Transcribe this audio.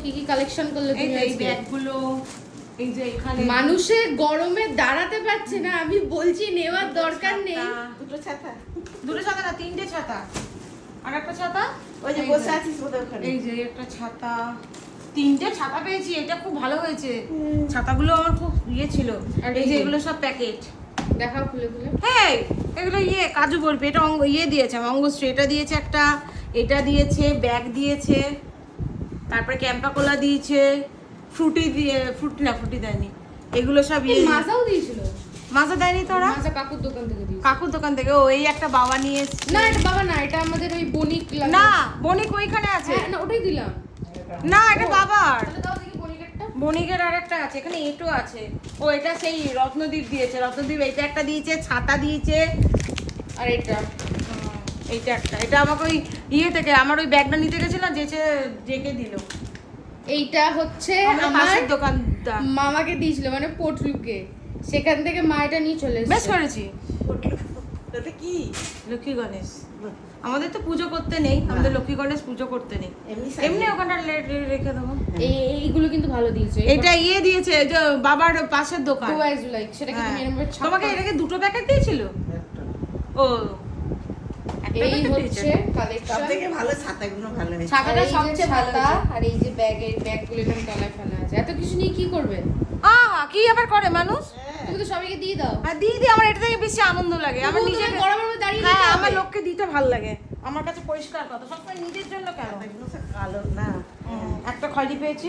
কি কি কালেকশন করলে তুমি এই আজকে? ব্যাগগুলো, এই যে এখানে মানুষের গরমে দাঁড়াতে পারছে না, আমি বলছি নেওয়ার দরকার নেই। দুটো ছাতা, দুটো ছাতা না, তিনটে ছাতা, আর একটা ছাতা ওই যে বসে আছিস বোধহয় ওখানে। এই যে একটা ছাতা, তিনটে ছাতা পেয়েছি, এটা খুব ভালো হয়েছে। ছাতাগুলো আমার খুব ছিল। আর এই যে এই- এগুলো সব প্যাকেট। দেখাও খুলে খুলে। হ্যাঁ, এগুলো কাজু বরফি, এটা দিয়েছে অঙ্গশ্রী, এটা দিয়েছে একটা, এটা দিয়েছে, ব্যাগ দিয়েছে, তারপরে ক্যাম্পা কোলা দিয়েছে, ফ্রুটি দেয়নি, এগুলো সব মাজাও দিয়েছিল। মাজা দেয়নি তোরা? মাজা কাকুর দোকান থেকে দিয়েছিল। কাকুর দোকান থেকে এই একটা বাবা নিয়ে এসছে। না এটা বাবা না, এটা আমাদের ওই বণিক না, বণিক ওইখানে আছে। না ওটাই দিলাম। না, এটা বাবার। তাহলে দাও দেখি বণিকেরটা। বণিকের আর একটা আছে, এখানে এটো আছে। এটা সেই রত্নদ্বীপ দিয়েছে, রত্নদ্বীপ এটা একটা দিয়েছে, ছাতা দিয়েছে, আর এটা এইটা একটা, এটা আমাকে ওই থেকে আমার ওই ব্যাগটা নিতে গেছিলাম, জেকে দিল। এইটা হচ্ছে আমার আমার পাশের দোকানদার। মামাকে দিয়েছিল, মানে পটলুকে, সেখান থেকে মা এটা নিয়ে চলে বেশ এসেছে। করেছি। ওটা কি? লক্ষ্মী গণেশ। আমাদের তো পুজো করতে নেই, আমাদের লক্ষ্মী গণেশ পুজো করতে নেই, এমনি এমনি ওখানটা রেখে দেবো। এইগুলো কিন্তু ভালো দিয়েছে। এটা দিয়েছে যে বাবার পাশের দোকান। টু আইজ লাইক, সেটা কি তুমি হ্যাঁ। এরকম ছাপা? তোমাকে এটাকে দুটো প্যাকেট দিয়েছিল? ও, একটা এই packet হচ্ছে দিয়েছে। সব কালেকশন। থেকে ভালো ছাতাগুলো ভালো হয়েছে। ছাতাটা সবচেয়ে ভালো হয়েছে। আর এই যে ব্যাগগুলো এখানে তলায় ফেলা আছে। এত কিছু নিয়ে কি করবে? কি আবার করে মানুষ? তুমি তো সবাইকে দিয়ে দাও। আর দিদি, আমার এটা থেকে বেশি আনন্দ লাগে। আমার তবুও নিজে তোমায় গরমের মধ্যে দাঁড়িয়ে হ্যাঁ, দিতে হবে। আমার লোককে দিতে ভালো লাগে। আমার কাছে পরিষ্কার কথা, সবসময় নিজের জন্য কেন? ছাতাগুলো সব কালো না। একটা খয়রি পেয়েছি।